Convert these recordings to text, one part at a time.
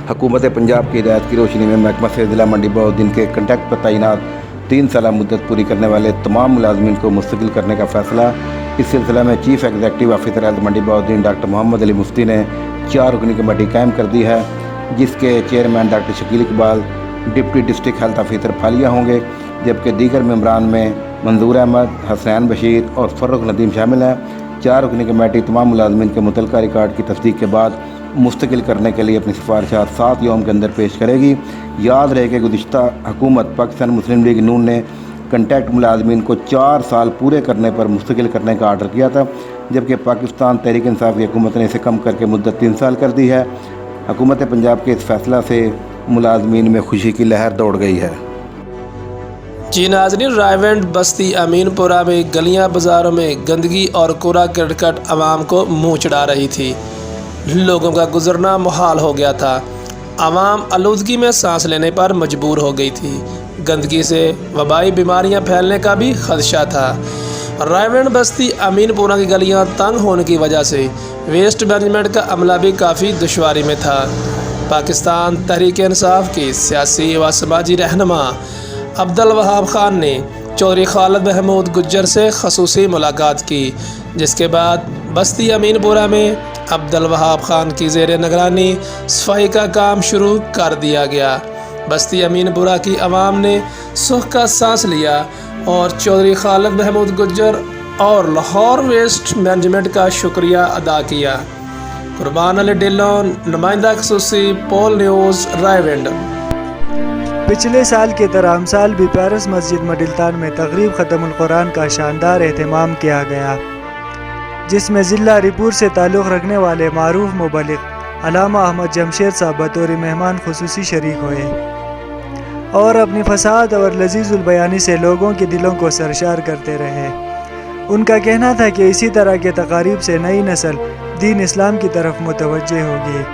हुकूमत पंजाब की हिदायत की रोशनी में महकमा से ज़िला मंडी बहाउद्दीन के कंटेक्ट पर तैनात 3 साल मुद्दत पूरी करने वाले तमाम मुलाजमीन को मुस्तकिल करने का फैसला। इस सिलसिला में chief executive officer health Mandi Bahauddin doctor Mohammad Ali Mufti ने 4 रुकनी कमेटी कायम कर दी है, जिसके chairman doctor Shakeel Iqbal, deputy district health officer फालिया होंगे, जबकि दीगर मेंबरान में मंजूर अहमद, हसनैन बशीर और फ़र्रुख नदीम शामिल हैं। 4 रुकनी कमेटी तमाम मुलाजमीन के मुतल्लिका रिकॉर्ड की तस्दीक के बाद मुस्तकिल करने के लिए अपनी सिफारिशात 7 यौम के अंदर पेश करेगी। याद रहे कि गुज़िश्ता हुकूमत पाकिस्तान मुस्लिम लीग नून ने कंटेक्ट मुलाजमीन को 4 साल पूरे करने पर मुस्तकिल करने का आर्डर किया था, जबकि पाकिस्तान तहरीक इंसाफ की हुकूमत ने इसे कम करके मुद्दत 3 साल कर दी है। हुकूमत पंजाब के इस फैसला से मुलाजमीन में खुशी की लहर दौड़ गई है। जी नाज़रीन, रायवेंड बस्ती अमीनपुरा में गलियां बाज़ारों में गंदगी और कूड़ा करकट आवाम को मुँह चढ़ा रही थी। लोगों का गुजरना मुहाल हो गया था। आवाम आलूदगी में सांस लेने पर मजबूर हो गई थी। गंदगी से वबाई बीमारियां फैलने का भी खदशा था। रायवेंड बस्ती अमीनपुरा की गलियां तंग होने की वजह से वेस्ट मैनेजमेंट का अमला भी काफ़ी दुश्वारी में था। पाकिस्तान तहरीक इंसाफ की सियासी व समाजी रहनुमा अब्दुल वहाब खान ने चौधरी खालिद महमूद गुज्जर से खसूसी मुलाकात की, जिसके बाद बस्ती अमीनपुरा में अब्दुल वहाब खान की ज़ेर निगरानी सफाई का काम शुरू कर दिया गया। बस्ती अमीनपुरा की आवाम ने सुख का सांस लिया और चौधरी खालिद महमूद गुज्जर और लाहौर वेस्ट मैनेजमेंट का शुक्रिया अदा किया। कुर्बान अली डिलोन, नुमाइंदा खसूसी, पोल न्यूज़, रायवेंड। पिछले साल की तरह हम साल भी पेरिस मस्जिद मडिलतान में तकरीब ख़त्मुल कुरान का शानदार एहतमाम किया गया, जिसमें ज़िला रिपुर से ताल्लुक़ रखने वाले मारूफ मुबल्लिग़ अल्लामा अहमद जमशेद साहब बतौर मेहमान खुसूसी शरीक हुए और अपनी फसाद और लजीजुल बयानी से लोगों के दिलों को सरशार करते रहे। उनका कहना था कि इसी तरह के तकारीब से नई नस्ल दीन इस्लाम की तरफ मुतवज्जे होगी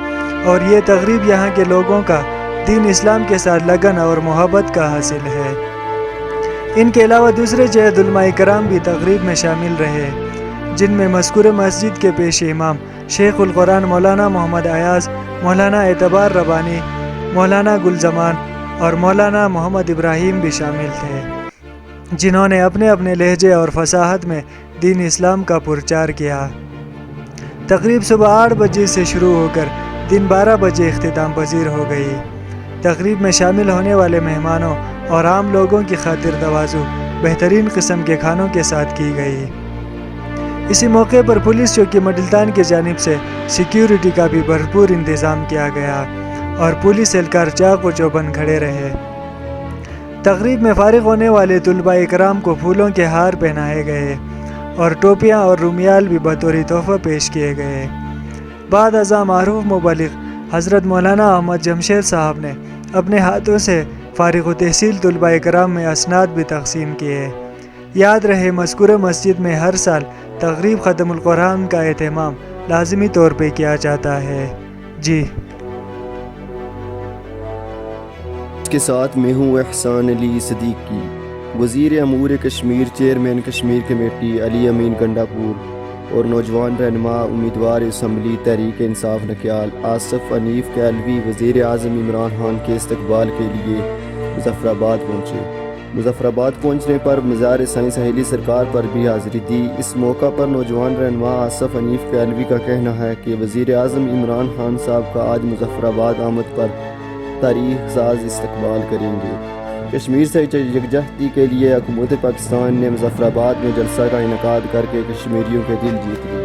और ये तकरीब यहाँ के लोगों का दीन इस्लाम के साथ लगन और मोहब्बत का हासिल है। इनके अलावा दूसरे जहद उलमा इकराम भी तकरीब में शामिल रहे, जिनमें मज़कूर मस्जिद के पेश इमाम शेखुल कुरान मौलाना मोहम्मद अयाज, मौलाना एतबार रबानी, मौलाना गुलजमान और मौलाना मोहम्मद इब्राहिम भी शामिल थे, जिन्होंने अपने अपने लहजे और फसाहत में दीन इस्लाम का प्रचार किया। तकरीब सुबह 8 बजे से शुरू होकर दिन 12 बजे इख्तिताम पजीर हो गई। तकरीब में शामिल होने वाले मेहमानों और आम लोगों की खातिर तवाज़ु बेहतरीन किस्म के खानों के साथ की गई। इसी मौके पर पुलिस चौकी मडिलतान की जानिब से सिक्योरिटी का भी भरपूर इंतज़ाम किया गया और पुलिस एहलकार चाक व चौबंद खड़े रहे। तकरीब में फारिग होने वाले तुलबा इकराम को फूलों के हार पहनाए गए और टोपियाँ और रुमियाल भी बतौरी तोहफ़ा पेश किए गए। बाद अज़ा मारूफ मुबल्लिग़ हज़रत मौलाना अहमद जमशेद साहब ने अपने हाथों से फारिग व तहसील तुलबा इकराम में असनाद भी तकसीम किए। याद रहे, मज़कूर मस्जिद में हर साल तकरीब ख़त्मुल कुरान का एहतमाम लाज़मी तौर पे किया जाता है। जी के साथ मैं हूँ एहसान अली सदीकी, वज़ीर अमूर कश्मीर, चेयरमैन कश्मीर कमेटी अली अमीन गंडापुर और नौजवान रहनुमा उम्मीदवार असम्बली तहरीक इंसाफ नक्याल आसिफ अनीफ कैलवी वज़ीर आज़म इमरान खान के इस्तकबाल के लिए मुज़फ़्फ़राबाद पहुँचे। मुज़फ़्फ़राबाद पहुँचने पर मज़ार साइंस सहेली सरकार पर भी हाज़िरी दी। इस मौका पर नौजवान रहनुमा आसिफ अनीफ कैलवी का कहना है कि वज़ीर आज़म इमरान खान साहब का आज मुज़फ़्फ़राबाद आमद पर तारीख़ साज इस्तकबाल करेंगे। कश्मीर से यकजहती के लिए हुकूमत पाकिस्तान ने मुज़फ़्फ़राबाद में जलसा का इनेकाद करके कश्मीरियों के दिल जीत लिए।